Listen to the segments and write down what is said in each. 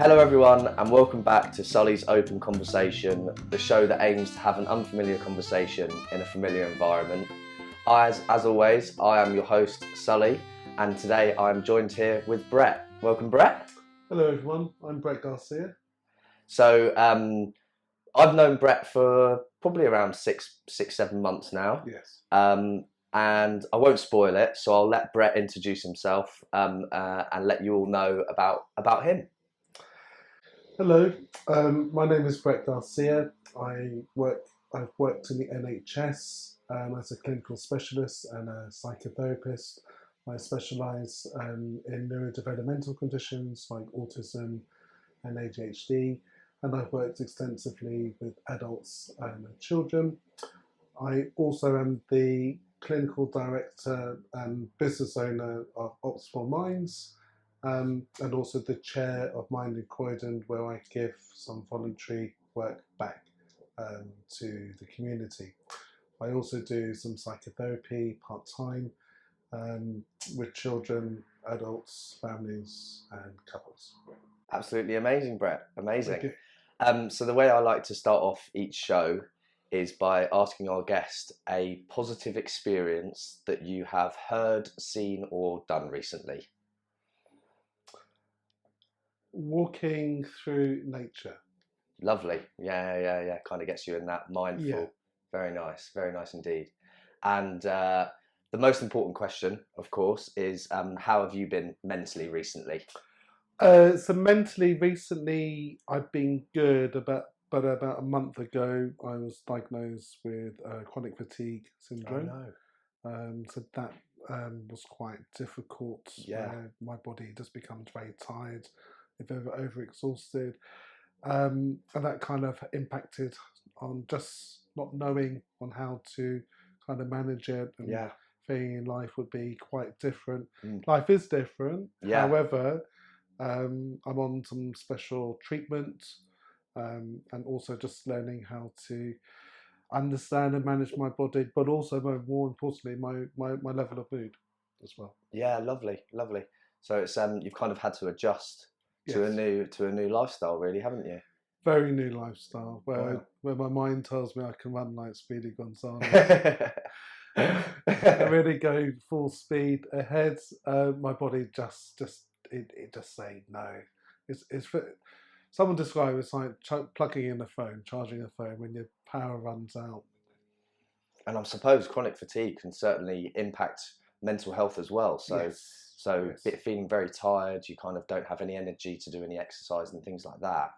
Hello everyone and welcome back to Sully's Open Conversation, the show that aims to have an unfamiliar conversation in a familiar environment. As always, I am your host Sully, and today I'm joined here with Brett. Welcome, Brett. Hello everyone, I'm Brett Garcia. So I've known Brett for probably around six, 7 months now. Yes. And I won't spoil it, so I'll let Brett introduce himself and let you all know about him. Hello, my name is Brett Garcia. I've worked in the NHS as a clinical specialist and a psychotherapist. I specialise in neurodevelopmental conditions like autism and ADHD, and I've worked extensively with adults and children. I also am the clinical director and business owner of Optimal Minds, and also the chair of Mind in Croydon, where I give some voluntary work back to the community. I also do some psychotherapy part-time with children, adults, families and couples. Absolutely amazing, Brett. Amazing. Okay. So the way I like to start off each show is by asking our guest a positive experience that you have heard, seen or done recently. Walking through nature. Lovely. Yeah. Kind of gets you in that mindful. Yeah. Very nice indeed. And the most important question, of course, is how have you been mentally recently? So mentally, recently, I've been good, but about a month ago, I was diagnosed with chronic fatigue syndrome. Oh, no. So that was quite difficult. Yeah. My body just becomes very tired, if ever overexhausted, and that kind of impacted on just not knowing on how to kind of manage it. And Yeah. thinking life would be quite different. Mm. Life is different. Yeah. However, I'm on some special treatment, and also just learning how to understand and manage my body, but also more importantly, my level of mood as well. Yeah, lovely. So it's you've kind of had to adjust to Yes. a new lifestyle, really, haven't you? Very new lifestyle Wow. where my mind tells me I can run like Speedy Gonzales. I really go full speed ahead. My body just say no. It's someone described it as like plugging in a phone, charging a phone when your power runs out. And I suppose chronic fatigue can certainly impact mental health as well. So feeling very tired, you kind of don't have any energy to do any exercise and things like that.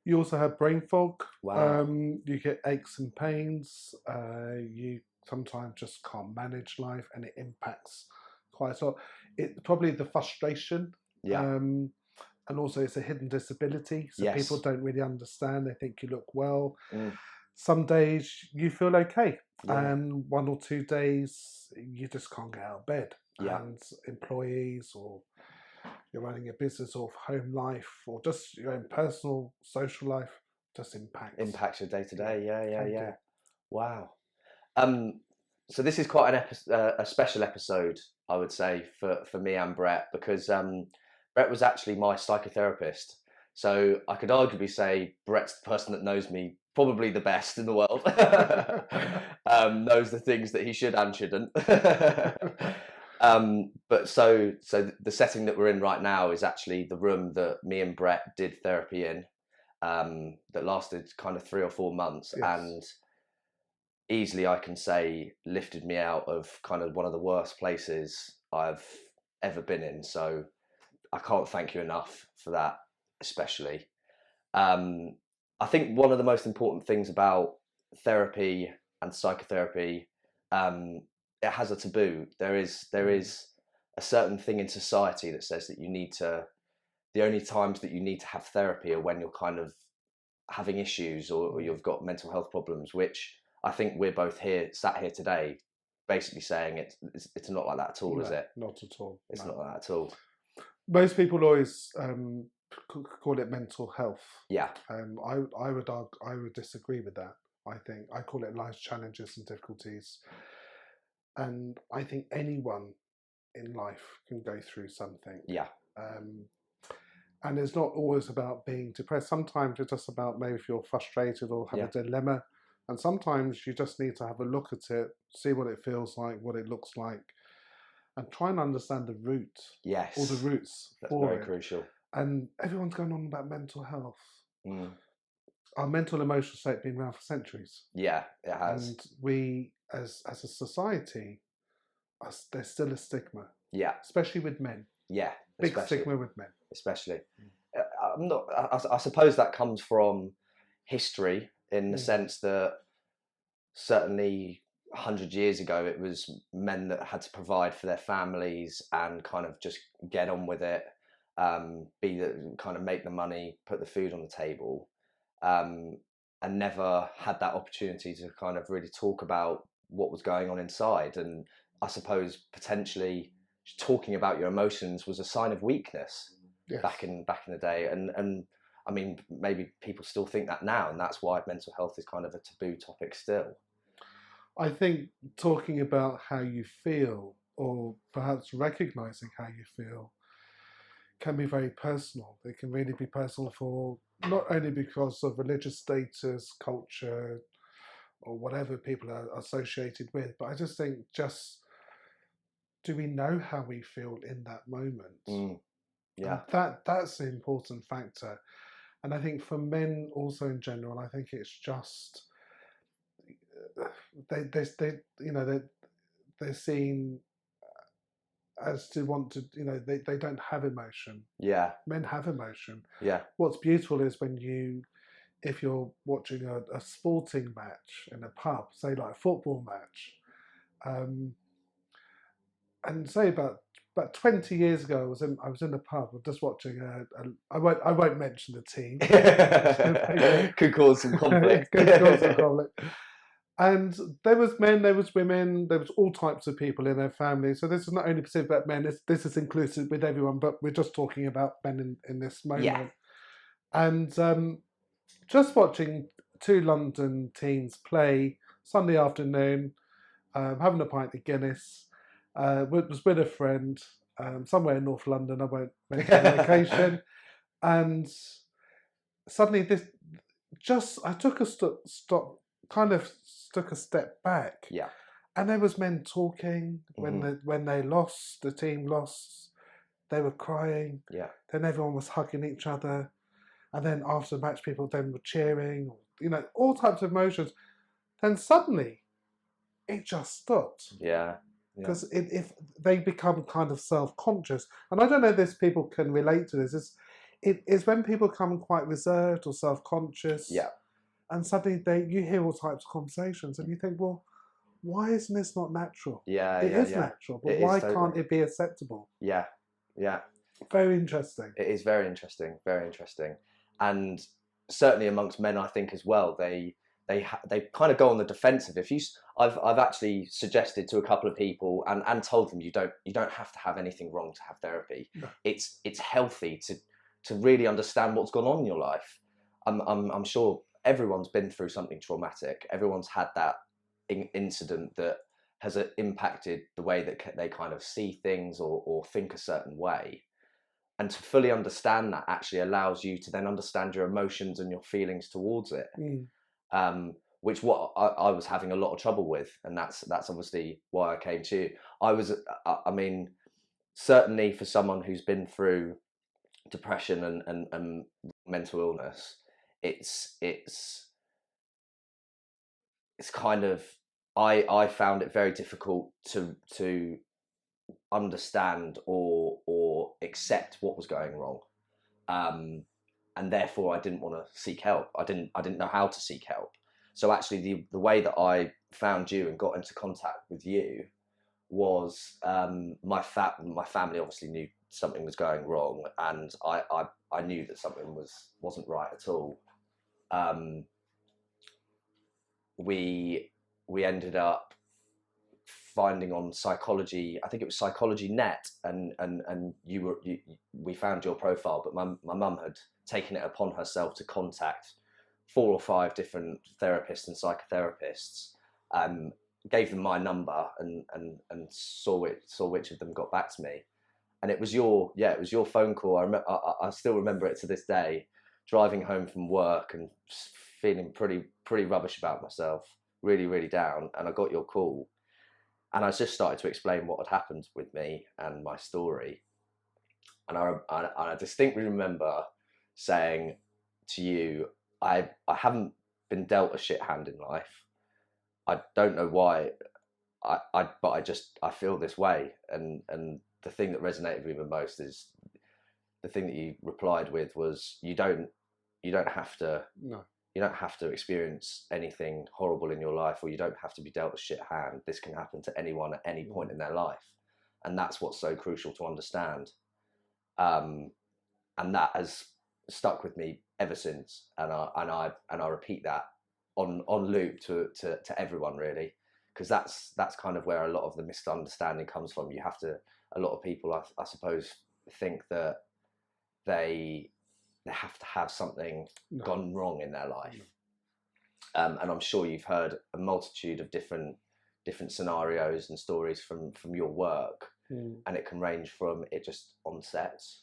You also have brain fog. Wow. You get aches and pains. You sometimes just can't manage life, and it impacts quite a lot. It's probably the frustration. Yeah. And also it's a hidden disability, so Yes. people don't really understand. They think you look well. Mm. Some days you feel okay, Yeah. and 1 or 2 days you just can't get out of bed. Yeah. And employees, or you're running a business, or home life, or just your own personal social life, just Impacts your day to day. Yeah. do. Wow. So this is quite a special episode, I would say, for me and Brett, because Brett was actually my psychotherapist. So I could arguably say Brett's the person that knows me probably the best in the world. Knows the things that he should and shouldn't. But so the setting that we're in right now is actually the room that me and Brett did therapy in, that lasted kind of 3 or 4 months. Yes. And easily I can say lifted me out of kind of one of the worst places I've ever been in. So I can't thank you enough for that, especially. I think one of the most important things about therapy and psychotherapy, it has a taboo. There is a certain thing in society that says that the only times that you need to have therapy are when you're kind of having issues or you've got mental health problems, which I think we're both sat here today, basically saying it's not like that at all, No, is it? Not at all. It's No. not like that at all. Most people always call it mental health. Yeah. I would disagree with that. I think I call it life's challenges and difficulties, and I think anyone in life can go through something. Yeah. And it's not always about being depressed. Sometimes it's just about maybe if you're frustrated or have Yeah. a dilemma. And sometimes you just need to have a look at it, see what it feels like, what it looks like, and try and understand the root or the Yes. roots That's for very it. crucial. And everyone's going on about mental health. Mm. Our mental emotional state been around for centuries. Yeah, it has. And we, as a society, there's still a stigma, Yeah. especially with men. Yeah. Big Especially. stigma with men. Especially. I'm not. I suppose that comes from history in the sense that certainly 100 years ago it was men that had to provide for their families and kind of just get on with it, be the kind of make the money, put the food on the table, and never had that opportunity to kind of really talk about what was going on inside. And I suppose potentially talking about your emotions was a sign of weakness. Yes. back in the day. And I mean, maybe people still think that now, and that's why mental health is kind of a taboo topic still. I think talking about how you feel, or perhaps recognizing how you feel, can be very personal. It can really be personal for not only because of religious status, culture, or whatever people are associated with, but I just think do we know how we feel in that moment? Yeah. And that's the important factor. And I think for men also in general, I think it's just they you know they're seen as to want to, they don't have emotion. Yeah. Men have emotion. Yeah. What's beautiful is if you're watching a sporting match in a pub, say like a football match, and say about 20 years ago, I was in a pub, just watching I won't mention the team. Could cause some conflict. Could cause some conflict. And there was men, there was women, there was all types of people in their family. So this is not only specific about men, this is inclusive with everyone, but we're just talking about men in this moment. Yeah. And just watching two London teens play Sunday afternoon, having a pint of Guinness, was with a friend somewhere in North London, I won't mention the location. And suddenly I took a stop, kind of took a step back. Yeah. And there was men talking when the team lost, they were crying. Yeah. Then everyone was hugging each other. And then after the match, people then were cheering, all types of emotions. Then suddenly, it just stopped. Yeah. Because if they become kind of self-conscious, and I don't know if this people can relate to this, it's when people become quite reserved or self-conscious. Yeah. And suddenly you hear all types of conversations, and you think, well, why isn't this not natural? Yeah. It is natural, but why can't it be acceptable? Yeah. Yeah. Very interesting. It is very interesting. Very interesting. And certainly amongst men, I think as well, they kind of go on the defensive. I've actually suggested to a couple of people and told them you don't have to have anything wrong to have therapy. No. It's healthy to really understand what's gone on in your life. I'm sure everyone's been through something traumatic. Everyone's had that incident that has impacted the way that they kind of see things or think a certain way. And to fully understand that actually allows you to then understand your emotions and your feelings towards it. Which what I was having a lot of trouble with, and that's obviously why I came to you. I mean, certainly for someone who's been through depression and mental illness, it's kind of I found it very difficult to understand or accept what was going wrong. And therefore I didn't want to seek help. I didn't know how to seek help. So actually the way that I found you and got into contact with you was my family obviously knew something was going wrong, and I knew that something wasn't right at all. We ended up finding on psychology, I think it was Psychology Net, and we found your profile, but my mum had taken it upon herself to contact 4 or 5 different therapists and psychotherapists, gave them my number and saw which of them got back to me. And it was your phone call. I still remember it to this day, driving home from work and feeling pretty rubbish about myself, really, really down. And I got your call, and I just started to explain what had happened with me and my story. And I distinctly remember saying to you, I haven't been dealt a shit hand in life. I don't know why. But I feel this way, and the thing that resonated with me the most is the thing that you replied with was you don't have to No. you don't have to experience anything horrible in your life, or you don't have to be dealt a shit hand. This can happen to anyone at any point in their life, and that's what's so crucial to understand. And that has stuck with me ever since, and I repeat that on loop to everyone, really, because that's kind of where a lot of the misunderstanding comes from. A lot of people, I suppose, think that they have to have something gone wrong in their life. And I'm sure you've heard a multitude of different scenarios and stories from your work, and it can range from it just onsets.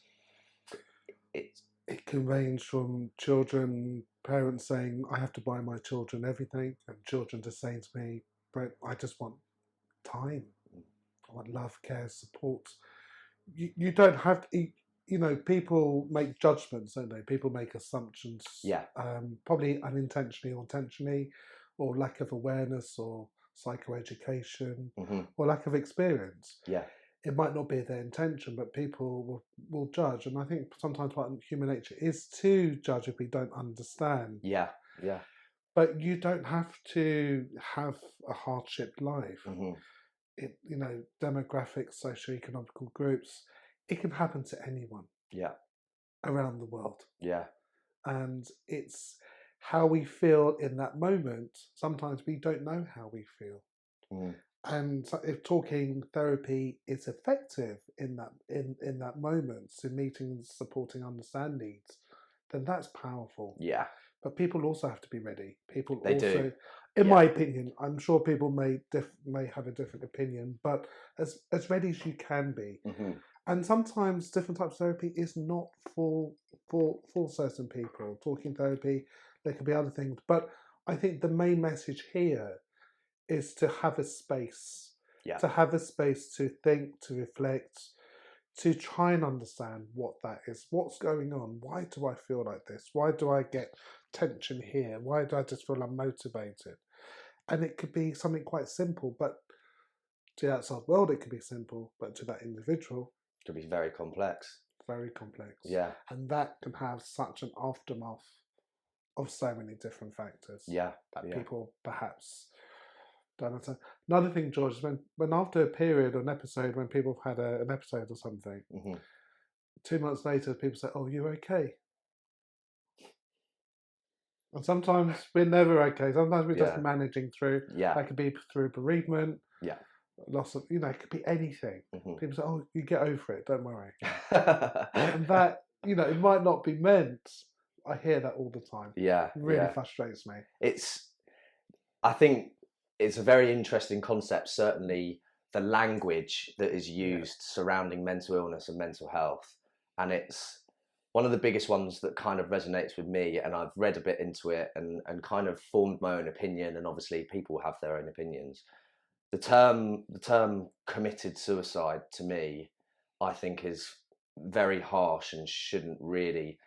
It can range from children, parents saying, I have to buy my children everything, and children just saying to me, but I just want time. I want love, care, support. You don't have to, people make judgments, don't they? People make assumptions. Yeah. Probably unintentionally or intentionally, or lack of awareness or psychoeducation, or lack of experience. Yeah. It might not be their intention, but people will judge. And I think sometimes part of human nature is to judge if we don't understand. Yeah, yeah. But you don't have to have a hardship life. It, demographics, socioeconomical groups, it can happen to anyone. Yeah. Around the world. Yeah. And it's how we feel in that moment. Sometimes we don't know how we feel. And if talking therapy is effective in that moment, so meeting, supporting, understand needs, then that's powerful. Yeah. But people also have to be ready. They do. In my opinion, I'm sure people may have a different opinion, but as ready as you can be. And sometimes different types of therapy is not for certain people. Talking therapy, there could be other things, but I think the main message here is to have a space, to have a space to think, to reflect, to try and understand what that is, what's going on, why do I feel like this, why do I get tension here, why do I just feel unmotivated? And it could be something quite simple, but to the outside world it could be simple, but to that individual it could be very complex. Very complex. Yeah. And that can have such an aftermath of so many different factors. Yeah. That people perhaps don't understand. Another thing, George, is when after a period or an episode, when people have had an episode or something, 2 months later, people say, oh, you're okay. And sometimes we're never okay. Sometimes we're just managing through. Yeah. That could be through bereavement. Yeah. Loss of, it could be anything. People say, oh, you get over it, don't worry. And that, it might not be meant. I hear that all the time. Yeah. It really frustrates me. I think it's a very interesting concept, certainly the language that is used surrounding mental illness and mental health. And it's one of the biggest ones that kind of resonates with me, and I've read a bit into it and kind of formed my own opinion, and obviously people have their own opinions. The term committed suicide, to me, I think is very harsh and shouldn't really.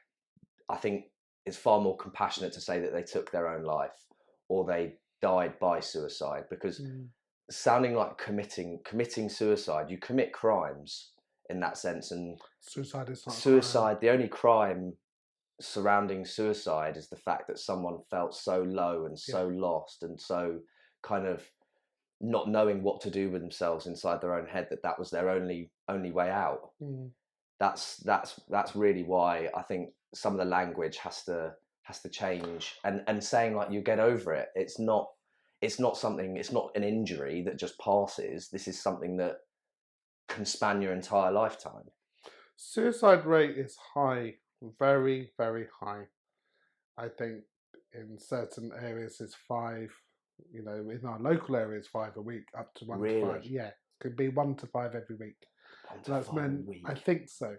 I think it's far more compassionate to say that they took their own life or they died by suicide, because sounding like committing suicide, you commit crimes in that sense, and suicide is not suicide. The only crime surrounding suicide is the fact that someone felt so low and so lost and so kind of not knowing what to do with themselves inside their own head, that was their only way out. That's really why I think some of the language has to change, and saying like you get over it. It's not something. It's not an injury that just passes. This is something that can span your entire lifetime. Suicide rate is high, very, very high. I think in certain areas it's 5. In our local areas, 5 a week, up to 1 to 5. Yeah, could be 1 to 5 every week. That's men. week. I think so.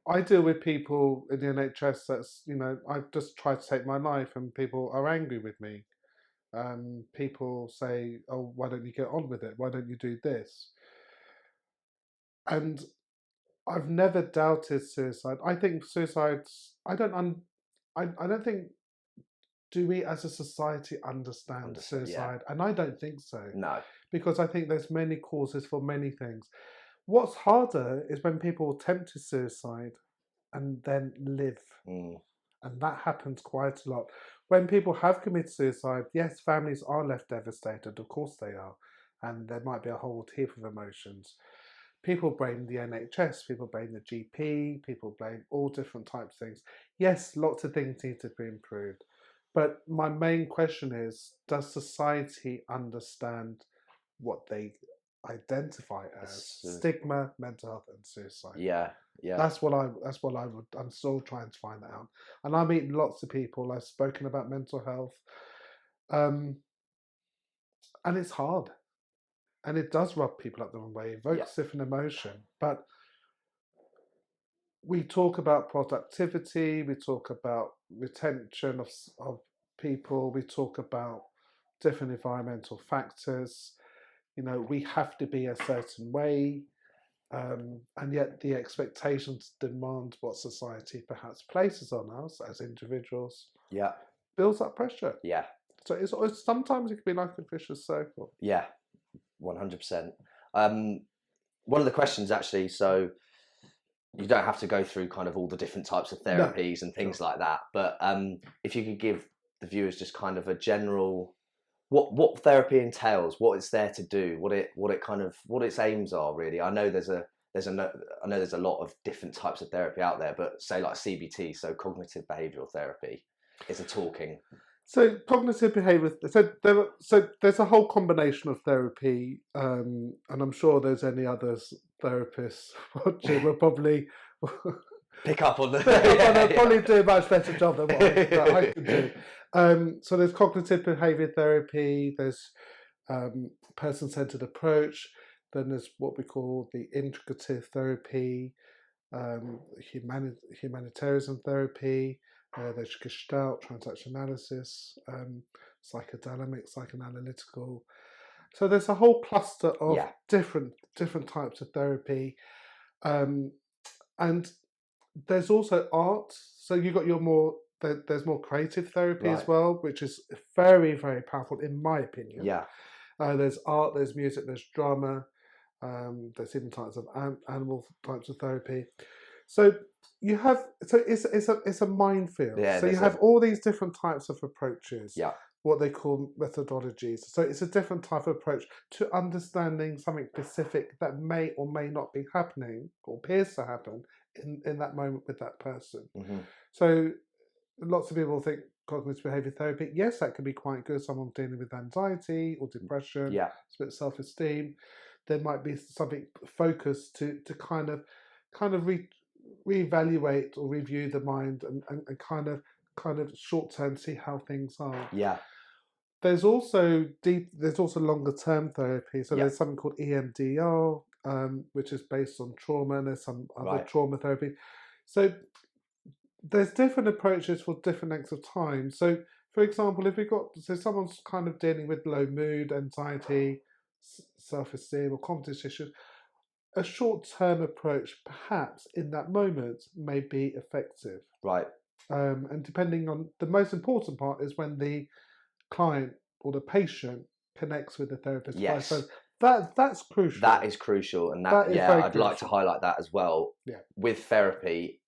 I deal with people in the NHS that's, I've just tried to take my life and people are angry with me. People say, oh, why don't you get on with it? Why don't you do this? And I've never doubted suicide. I think suicide's, I don't think, do we as a society understand Yeah. suicide? And I don't think so. No. Because I think there's many causes for many things. What's harder is when people attempt suicide and then live. And that happens quite a lot. When people have committed suicide, yes, families are left devastated. Of course they are. And there might be a whole heap of emotions. People blame the NHS, people blame the GP, people blame all different types of things. Yes, lots of things need to be improved. But my main question is, does society understand what they identify as stigma, mental health, and suicide? Yeah. That's what I'm still trying to find that out. And I meet lots of people. I've spoken about mental health, and it's hard, and it does rub people up the wrong way. It evokes different emotion, but we talk about productivity. We talk about retention of people. We talk about different environmental factors. We have to be a certain way. And yet the expectations demand what society perhaps places on us as individuals builds up pressure. Yeah. So it's sometimes it can be like a vicious circle. Yeah, 100%. One of the questions actually, so you don't have to go through kind of all the different types of therapies and things like that, but if you could give the viewers just kind of a general what therapy entails, what it's there to do, what its aims are really. I know there's a lot of different types of therapy out there, but say like CBT, so cognitive behavioral therapy, is a talking. So cognitive behaviour. So there's a whole combination of therapy, and I'm sure there's any others therapists watching will probably pick up on the. They'll probably do a much better job than what I can do. So there's cognitive behaviour therapy. There's person-centered approach. Then there's what we call the integrative therapy, humanitarian therapy. There's Gestalt, transaction analysis, psychodynamic, psychoanalytical. So there's a whole cluster of different types of therapy, and there's also art. So you got there's more creative therapy as well, which is very, very powerful in my opinion. Yeah. There's art, there's music, there's drama. There's even types of animal types of therapy. So it's a minefield. Yeah, so you have all these different types of approaches. Yeah. What they call methodologies. So it's a different type of approach to understanding something specific that may or may not be happening or appears to happen in that moment with that person. Mm-hmm. So lots of people think cognitive behaviour therapy, yes, that can be quite good. Someone dealing with anxiety or depression, it's a bit of self-esteem. There might be something focused to kind of reevaluate or review the mind and kind of short term see how things are. Yeah. There's also longer term therapy. So there's something called EMDR, which is based on trauma, and there's some other trauma therapy. So there's different approaches for different lengths of time. So for example, if someone's kind of dealing with low mood, anxiety, self-esteem or confidence issues, a short-term approach perhaps in that moment may be effective. Right. And depending on, the most important part is when the client or the patient connects with the therapist. Yes. So that's crucial. That is crucial, and I'd crucial. Like to highlight that as well. Yeah. With therapy,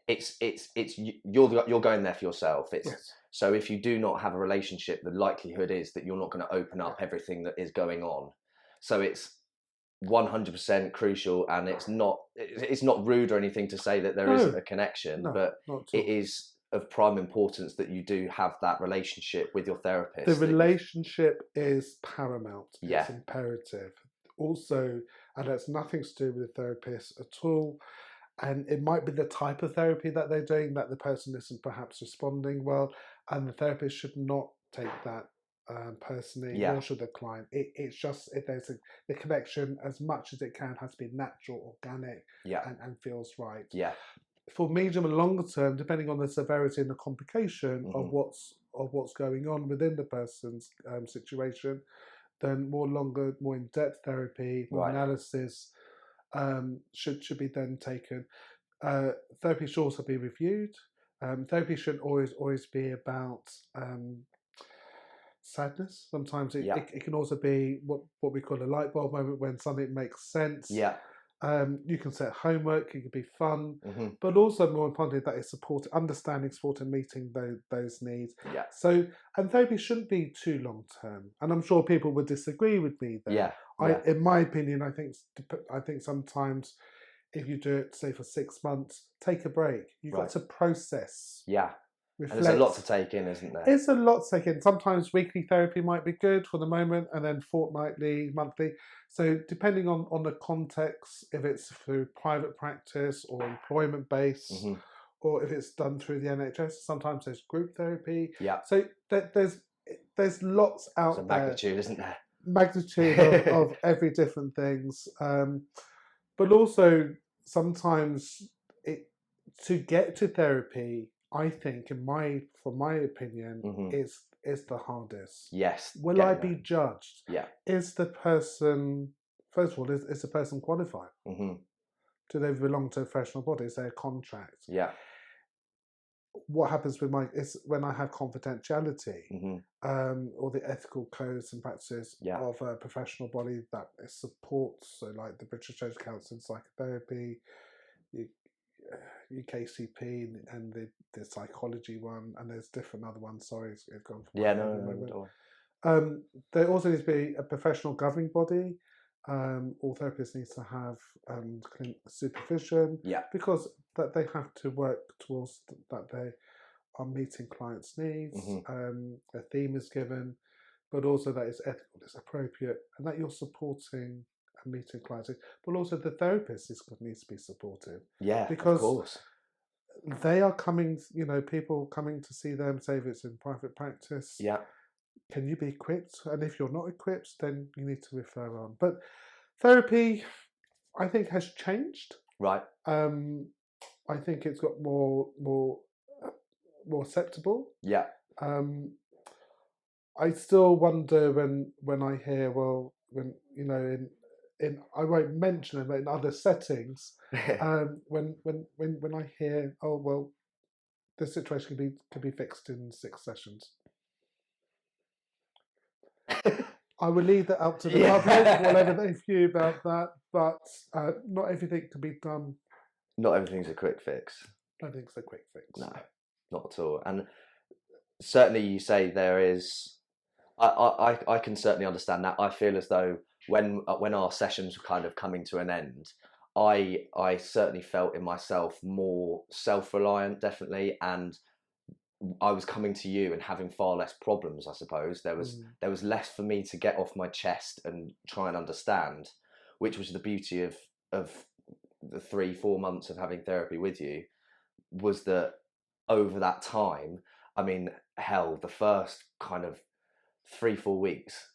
it's you're going there for yourself. So if you do not have a relationship, the likelihood is that you're not going to open up everything that is going on. So it's 100% crucial, and it's not rude or anything to say that there isn't a connection, but it is of prime importance that you do have that relationship with your therapist. The relationship is paramount. Yeah. It's imperative. Also, and that's nothing to do with the therapist at all. And it might be the type of therapy that they're doing that the person isn't perhaps responding well, and the therapist should not take that personally, Yeah. nor should the client. It's just if the connection, as much as it can, has to be natural, organic, Yeah. and feels right. Yeah. For medium and longer term, depending on the severity and the complication of Mhm. what's going on within the person's situation, then more in-depth therapy, more Right. analysis should be then taken. Therapy should also be reviewed. Therapy shouldn't always be about sadness. Sometimes Yeah. it can also be what we call a light bulb moment, when something makes sense. Yeah. You can set homework, it can be fun, Mhm. but also more importantly, that is understanding, support, and meeting those needs. Yeah. So, and therapy shouldn't be too long term. And I'm sure people would disagree with me there. Yeah. In my opinion, I think sometimes if you do it, say for 6 months, take a break. You've got Right. to process, Yeah. And there's a reflect. lot to take in, isn't there? It's a lot to take in. Sometimes weekly therapy might be good for the moment, and then fortnightly, monthly. So depending on the context, if it's through private practice or employment based, Mhm. or if it's done through the NHS, sometimes there's group therapy. Yeah. So there's lots out There's a there. magnitude, isn't there? Magnitude of every different things. But also sometimes to get to therapy, I think, from my opinion, Mhm. is the hardest. Yes. Will I getting be there. judged? Yeah. Is the person, first of all, is the person qualified? Mhm. Do they belong to a professional body? Is there a contract? Yeah. What happens with is when I have confidentiality, Mhm. or the ethical codes and practices Yeah. of a professional body that supports, so like the British Social Council in Psychotherapy, UKCP, and the psychology one, and there's different other ones. Sorry, it's gone from my Yeah. head No. at the No. moment. Don't worry. There also needs to be a professional governing body. All therapists need to have supervision, Yeah. because that they have to work towards that they are meeting clients' needs. Mhm. A theme is given, but also that it's ethical, it's appropriate, and that you're supporting and meeting clients. But also the therapist needs to be supportive, Yeah. Of because course. they are coming. People coming to see them, say if it's in private practice. Yeah. Can you be equipped? And if you're not equipped, then you need to refer on. But therapy, I think, has changed. Right. I think it's got more acceptable. Yeah. I still wonder when I hear, well, when in I won't mention them, but in other settings, when I hear, oh well, the situation can be fixed in 6 sessions. I will leave that up to the public, whatever they view about that. But not everything can be done. Not everything's a quick fix. I think it's a quick fix. No, not at all. And certainly, you say there is. I can certainly understand that. I feel as though when our sessions were kind of coming to an end, I certainly felt in myself more self-reliant, definitely, and I was coming to you and having far less problems. I suppose there was less for me to get off my chest and try and understand, which was the beauty of the 3-4 months of having therapy with you, was that over that time, I mean, hell, the first kind of 3-4 weeks,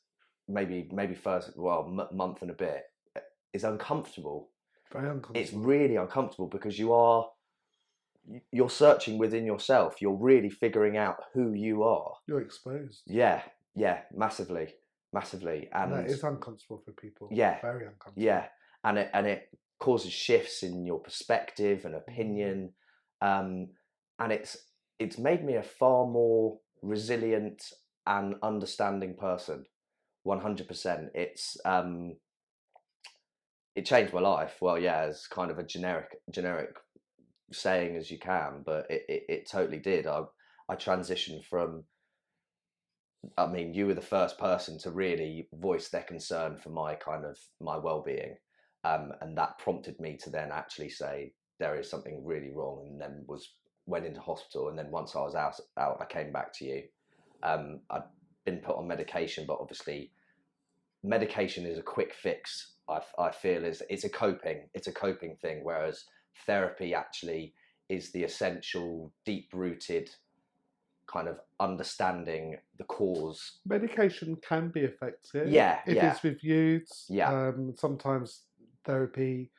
maybe first, well, month and a bit, is uncomfortable. Very uncomfortable. It's really uncomfortable because you're searching within yourself. You're really figuring out who you are. You're exposed. Yeah, massively, and that is uncomfortable for people. Yeah, very uncomfortable. Yeah, and it causes shifts in your perspective and opinion, and it's made me a far more resilient and understanding person. 100%. It changed my life. Well, yeah, as kind of a generic saying as you can, but it totally did. I transitioned from. I mean, you were the first person to really voice their concern for my well-being, and that prompted me to then actually say there is something really wrong, and then went into hospital. And then once I was out, I came back to you. I'd been put on medication, but obviously, medication is a quick fix. I feel it's a coping thing, whereas therapy actually is the essential, deep-rooted kind of understanding the cause. Medication can be effective Yeah, if yeah, it's reviewed. yeah, Sometimes therapy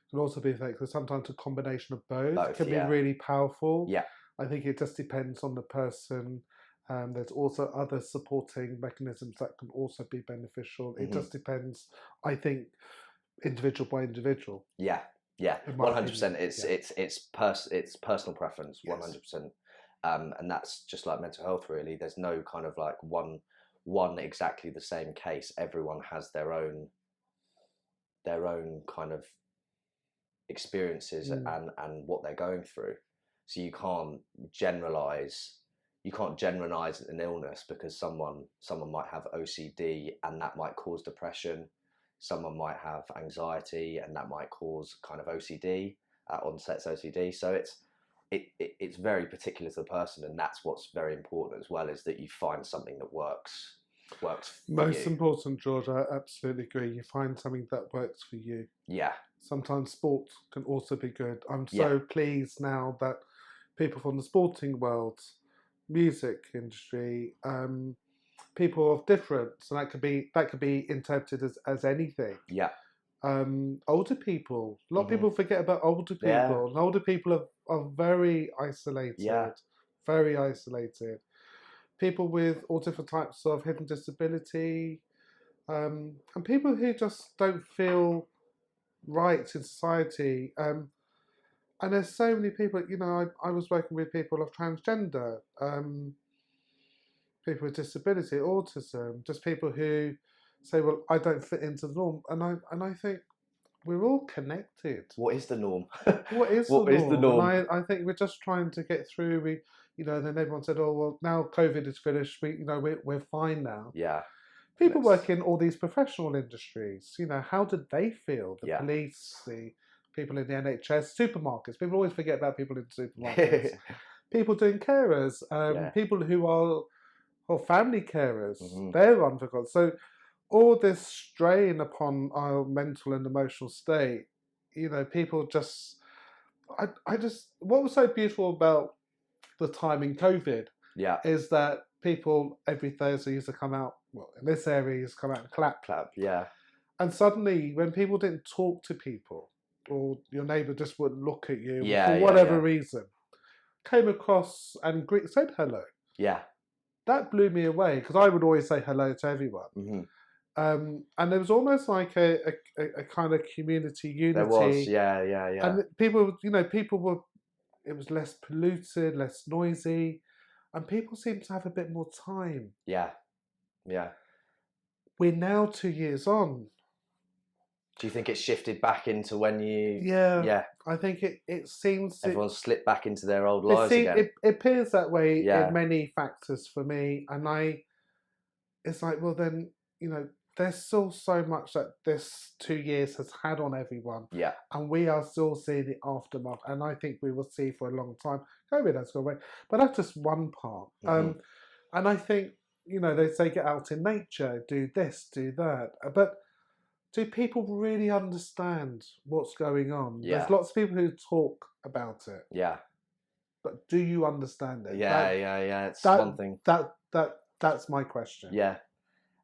can also be effective. Sometimes a combination of both both, can be yeah, really powerful. yeah, I think it just depends on the person. There's also other supporting mechanisms that can also be beneficial. It hmm just depends, I think, individual by individual, yeah, yeah, in my opinion. 100%. Yeah. It's personal preference, Yes. 100%. And that's just like mental health, really. There's no kind of like one exactly the same case. Everyone has their own kind of experiences Mm. and what they're going through. So you can't generalize an illness, because someone might have OCD and that might cause depression. Someone might have anxiety and that might cause kind of OCD, onsets OCD. So it's very particular to the person, and that's what's very important as well, is that you find something that works for Most you. important, George, I absolutely agree. You find something that works for you. Yeah, Sometimes sport can also be good. I'm yeah, so pleased now that people from the sporting world, music industry, people of difference, and that could be interpreted as anything. yeah, Older people, a lot of hmm people forget about older yeah, people, and older people are very yeah, isolated, very isolated. People with all different types of hidden disability, and people who just don't feel right in society. And there's so many people, I was working with people of transgender, people with disability, autism, just people who say, well, I don't fit into the norm. And I think we're all connected. what is the norm? What is the What is the norm? And norm? I think we're just trying to get through. Then everyone said, oh, well, now COVID is finished. We're fine now. Yeah, People let's work in all these professional industries. How did they feel? The yeah. police, the people in the NHS, supermarkets. People always forget about people in supermarkets. People doing carers, Yeah, people who are or family carers. hmm They're unforgotten. So all this strain upon our mental and emotional state. People just. I just. What was so beautiful about the time in COVID yeah, is that people every Thursday used to come out. Well, in this area, used to come out and clap. clap, yeah, And suddenly, when people didn't talk to people, or your neighbour just wouldn't look at you yeah, for yeah, whatever yeah, reason, came across and said hello. yeah, That blew me away because I would always say hello to everyone. hmm And there was almost like a kind of community there was, unity. yeah, yeah, yeah, And people were, it was less polluted, less noisy, and people seemed to have a bit more time. yeah, yeah. We're now 2 years on. Do you think it's shifted back into when Yeah, yeah, I think it seems everyone's slipped back into their old it, lives see, again? it appears that way in Yeah, many factors for me, and it's like, well, then there's still so much that this 2 years has had on everyone, yeah, and we are still seeing the aftermath, and I think we will see for a long time. COVID has gone away, but that's just one part. hmm And I think they say get out in nature, do this, do that, but do people really understand what's going on? There's yeah, lots of people who talk about it, yeah, but do you understand it? yeah, yeah, yeah. It's That one thing. that's my question. Yeah,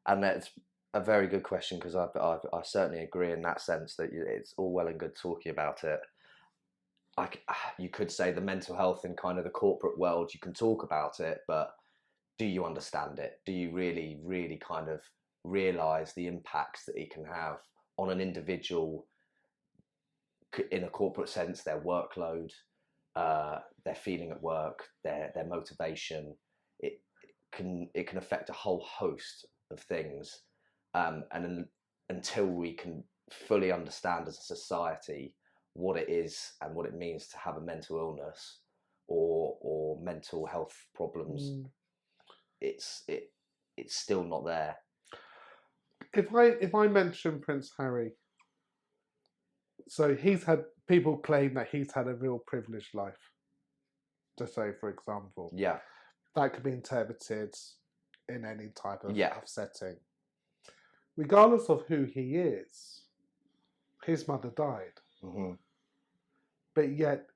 and that's a very good question, because I certainly agree in that sense that it's all well and good talking about it. You could say the mental health in kind of the corporate world, you can talk about it, but do you understand it? Do you really, really kind of realize the impacts that it can have on an individual in a corporate sense, their workload, their feeling at work, their motivation? It can affect a whole host of things, and until we can fully understand as a society what it is and what it means to have a mental illness or mental health problems, Mm. it's still not there. If I mention Prince Harry, so he's had people claim that he's had a real privileged life. To say, for example, Yeah, that could be interpreted in any type of yeah, setting. Regardless of who he is, his mother died, hmm but yet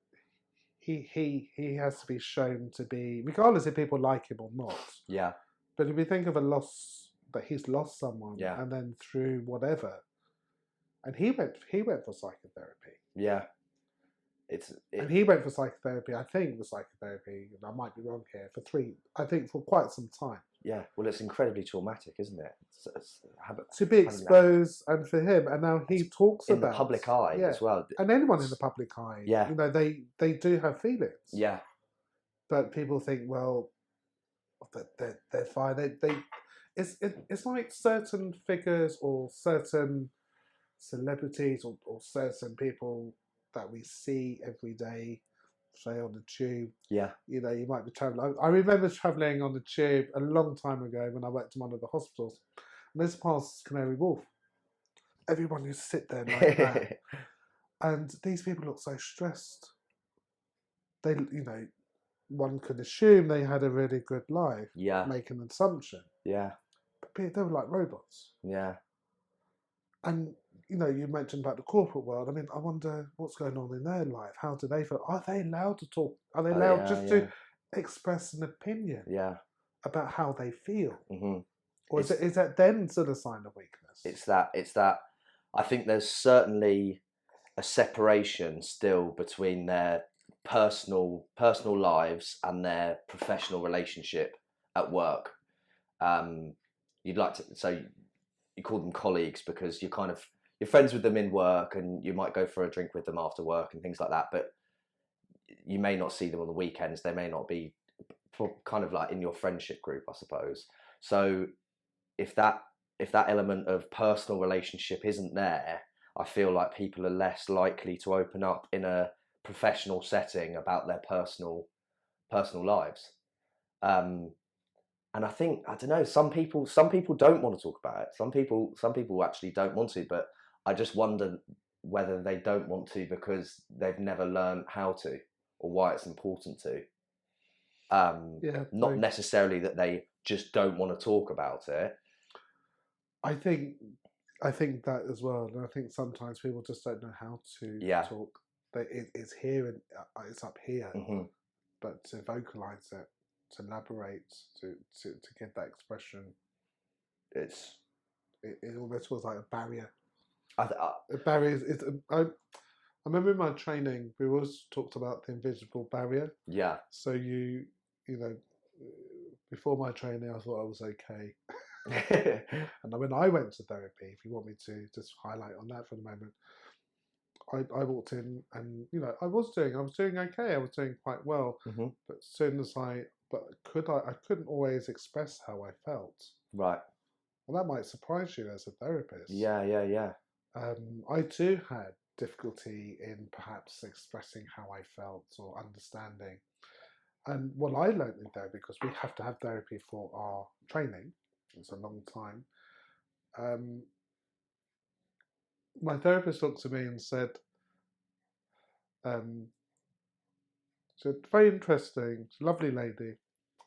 he has to be shown to be, regardless if people like him or not. Yeah. But if we think of a loss, that he's lost someone, Yeah. and then through whatever, and he went for psychotherapy. Yeah. And he went for psychotherapy. I think the psychotherapy, and I might be wrong here, for quite some time. Yeah. Well, it's incredibly traumatic, isn't it? To be exposed, and for him, and now he talks in about the public eye as well. And anyone in the public eye, yeah, you know, they do have feelings. Yeah. But people think, well, they're fine. It's like certain figures or certain celebrities or certain people that we see every day, say on the tube. Yeah. You know, you might be traveling. I remember traveling on the tube a long time ago when I worked in one of the hospitals, and this past Canary Wharf. Everyone used to sit there like that, and these people look so stressed. They, you know, one could assume they had a really good life. Yeah. Make an assumption. Yeah. But they were like robots. Yeah. And you know, you mentioned about the corporate world. I mean, I wonder what's going on in their life. How do they feel? Are they allowed to talk? Are they allowed to express an opinion? Yeah. About how they feel? Mm-hmm. Or is that then still a sign of weakness? It's that. I think there's certainly a separation still between their personal lives and their professional relationship at work. You'd like to, so you call them colleagues because you're friends with them in work, and you might go for a drink with them after work and things like that, but you may not see them on the weekends. They may not be kind of like in your friendship group, I suppose. So if that element of personal relationship isn't there, I feel like people are less likely to open up in a professional setting about their personal lives. And I think, I don't know, some people don't want to talk about it. Some people actually don't want to, but I just wonder whether they don't want to because they've never learned how to, or why it's important to. Not necessarily that they just don't want to talk about it. I think that as well, and I think sometimes people just don't know how to talk. It's here and it's up here, mm-hmm. But to vocalize it, to elaborate, to get that expression, it almost feels like a barrier. A barrier is. I remember in my training we always talked about the invisible barrier. Yeah. So you know, before my training, I thought I was okay. And when I went to therapy, if you want me to just highlight on that for the moment, I walked in and, you know, I was doing okay. I was doing quite well. Mm-hmm. But as soon as I couldn't always express how I felt. Right. Well, that might surprise you as a therapist. Yeah. I too had difficulty in perhaps expressing how I felt or understanding. And what I learned in therapy, because we have to have therapy for our training, it's a long time. My therapist looked at me and said, she's very interesting, she's a lovely lady.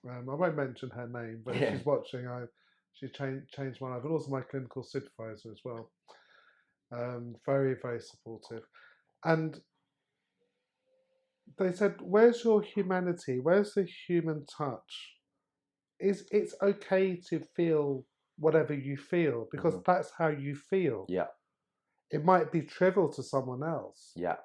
I won't mention her name, but if she's watching, she changed my life, and also my clinical supervisor as well. Very, very supportive. And they said, where's your humanity? Where's the human touch? It's okay to feel whatever you feel, because that's how you feel. Yeah. It might be trivial to someone else. Yeah.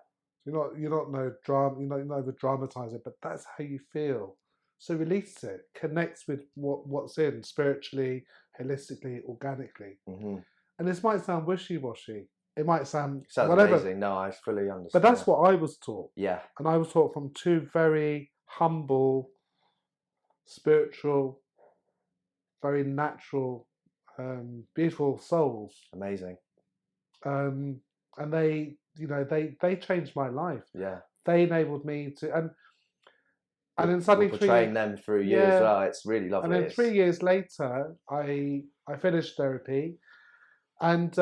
You're not no drama. You're not over dramatize it, but that's how you feel. So release it. Connects with what's in spiritually, holistically, organically. Mm-hmm. And this might sound wishy-washy. It might sound whatever. Amazing. No, I fully understand. But that's what I was taught. Yeah. And I was taught from two very humble, spiritual, very natural, beautiful souls. Amazing. And they, you know, they changed my life. Yeah. They enabled me to, and then suddenly portraying them through you as well. It's really lovely. And then 3 years later, I finished therapy, and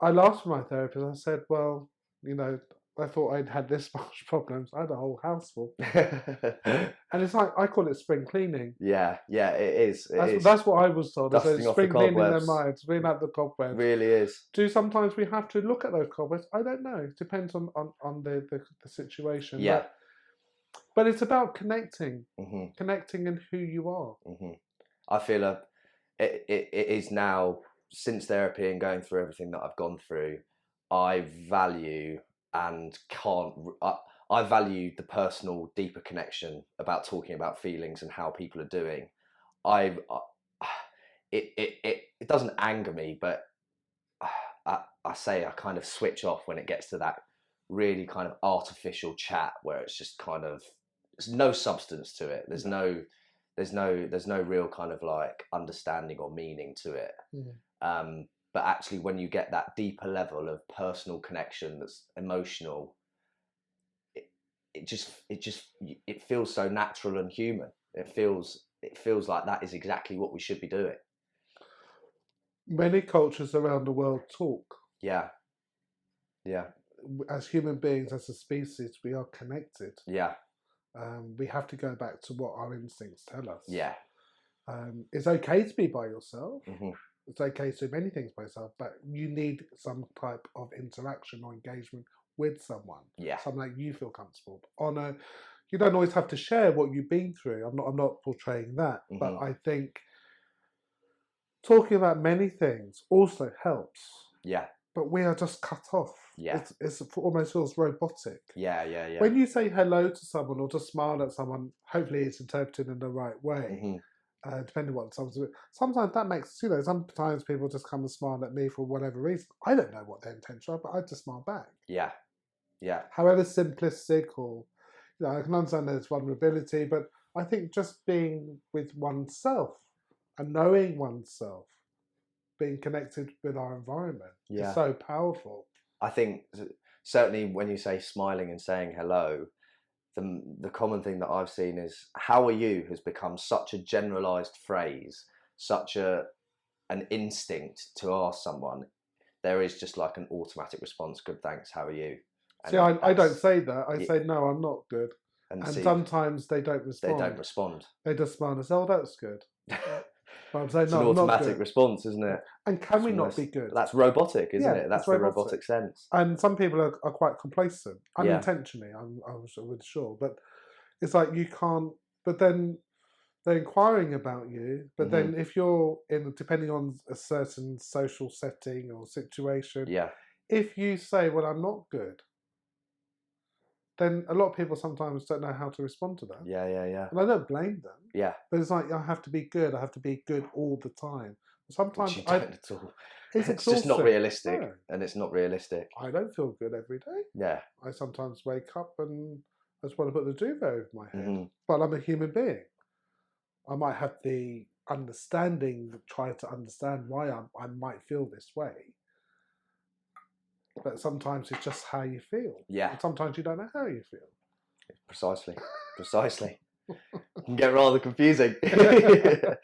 I laughed with my therapist. I said, well, you know, I thought I'd had this much problems. I had a whole house full. And it's like, I call it spring cleaning. Yeah, it is. That's what I was told. Dusting off spring the cleaning cobwebs. their minds, cleaning out the cobwebs. Really is. Do sometimes we have to look at those cobwebs? I don't know. It depends on the situation. Yeah. But it's about connecting, hmm connecting in who you are. hmm I feel it is now, since therapy and going through everything that I've gone through, I value and can't. I value the personal, deeper connection about talking about feelings and how people are doing. I it doesn't anger me, but I say I kind of switch off when it gets to that really kind of artificial chat where it's just kind of, there's no substance to it. There's no real kind of like understanding or meaning to it. But actually, when you get that deeper level of personal connection that's emotional, it feels so natural and human. It feels like that is exactly what we should be doing. Many cultures around the world talk. Yeah, yeah, As human beings, as a species, we are connected. yeah, We have to go back to what our instincts tell us. yeah. It's okay to be by yourself. hmm It's okay to do many things by yourself, but you need some type of interaction or engagement with someone. Yeah, Someone that you feel comfortable. You don't always have to share what you've been through. I'm not portraying that, but I think talking about many things also helps. yeah, But we are just cut off. yeah, It almost feels robotic. yeah, yeah, yeah. When you say hello to someone or just smile at someone, hopefully it's interpreted in the right way. Depending on what sometimes that makes, sometimes people just come and smile at me for whatever reason. I don't know what their intention are, but I just smile back. Yeah, yeah, However simplistic, or I can understand there's vulnerability, but I think just being with oneself and knowing oneself, being connected with our environment yeah. is so powerful. I think certainly when you say smiling and saying hello, the common thing that I've seen is "how are you" has become such a generalized phrase, such an instinct to ask someone. There is just like an automatic response: "Good, thanks. How are you?" See, And I don't say that. I yeah, say, no, I'm not good. and And see, sometimes they don't they respond. don't respond. They just smile and say, oh, that's good. But I'm saying, It's no, an I'm not automatic good. response, isn't it? And can It's we not almost, be good? that's robotic, isn't Yeah, it? That's it's the robotic. robotic sense. And some people are quite complacent, Yeah. unintentionally, I'm sure. But it's like you can't, but then they're inquiring about you. But then if you're depending on a certain social setting or situation, Yeah, if you say, well, I'm not good, then a lot of people sometimes don't know how to respond to that. yeah, yeah, yeah, And I don't blame them. yeah. But it's like, I have to be good. I have to be good all the time. Which Sometimes you don't at all. it's It's just not exhausting. realistic, No, and it's not realistic. I don't feel good every day. Yeah. I sometimes wake up and I just want to put the duvet over my head. hmm But I'm a human being. I might have the understanding, try to understand why I might feel this way. But sometimes it's just how you feel. Yeah. And sometimes you don't know how you feel. Precisely. It can get rather confusing. Brett,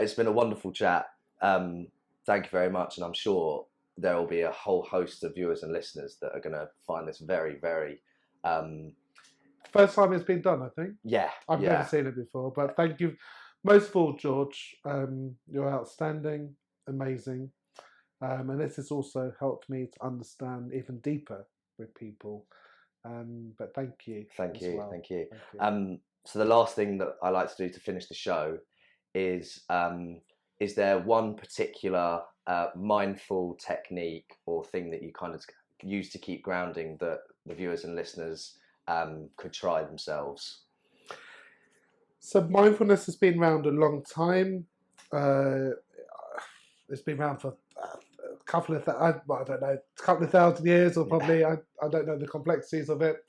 it's been a wonderful chat. Thank you very much, and I'm sure there will be a whole host of viewers and listeners that are going to find this very, very First time it's been done, I think. yeah. I've never seen it before, but thank you. Most of all, George, you're outstanding, amazing. And this has also helped me to understand even deeper with people. But thank you. Thank you. Well. Thank you. Thank you. So the last thing that I like to do to finish the show is there one particular mindful technique or thing that you kind of use to keep grounding that the viewers and listeners could try themselves? So mindfulness has been around a long time. It's been around for a couple of, I don't know, a couple of thousand years, or probably, I don't know the complexities of it.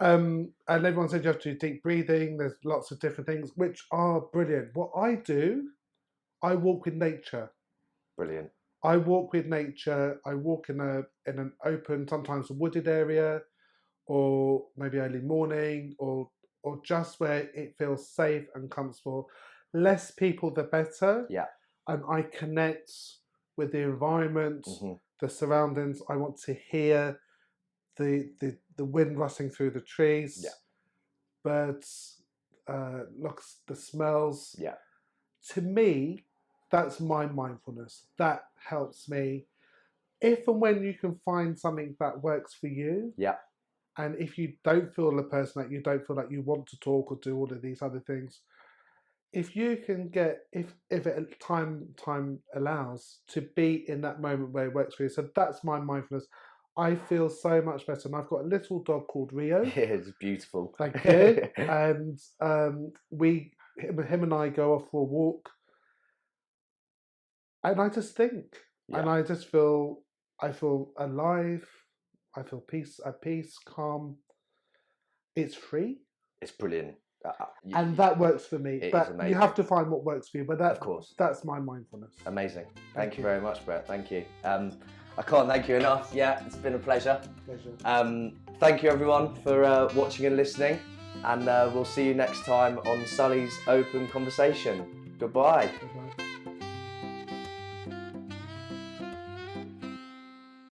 And everyone said you have to do deep breathing. There's lots of different things, which are brilliant. What I do, I walk with nature. Brilliant. I walk with nature. I walk in an open, sometimes a wooded area, or maybe early morning, or just where it feels safe and comfortable. Less people, the better. Yeah. And I connect with the environment, the surroundings. I want to hear the wind rustling through the trees, birds, looks, the smells. Yeah. To me, that's my mindfulness. That helps me. If and when you can find something that works for you, And if you don't feel the person, that you don't feel like you want to talk or do all of these other things, if you can get, if it time allows, to be in that moment where it works for you. So that's my mindfulness. I feel so much better, and I've got a little dog called Rio. Yeah, it's beautiful. Thank you. And him and I go off for a walk, and I just think, and I just feel, I feel alive. I feel at peace, calm. It's free. It's brilliant. And that works for me. It But is amazing. you have to find what works for you. But Of course. that's my mindfulness. Amazing. Thank you very much, Brett. Thank you. I can't thank you enough. Yeah, it's been a pleasure. Thank you everyone for watching and listening, and we'll see you next time on Sully's Open Conversation. Goodbye. Goodbye.